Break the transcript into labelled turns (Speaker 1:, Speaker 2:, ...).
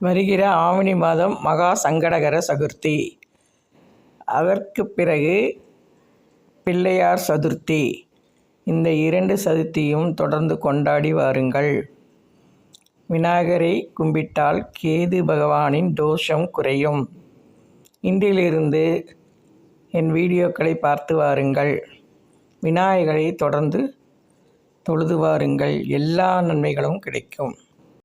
Speaker 1: வருகிற ஆவணி மாதம் மகா சங்கடகர சதுர்த்தி, அதற்கு பிறகு பிள்ளையார் சதுர்த்தி. இந்த 2 சதுர்த்தியும் தொடர்ந்து கொண்டாடி வாருங்கள். விநாயகரை கும்பிட்டால் கேது பகவானின் தோஷம் குறையும். இன்றிலிருந்து என் வீடியோக்களை பார்த்து வாருங்கள். விநாயகரை தொடர்ந்து தொழுது வாருங்கள். எல்லா நன்மைகளும் கிடைக்கும்.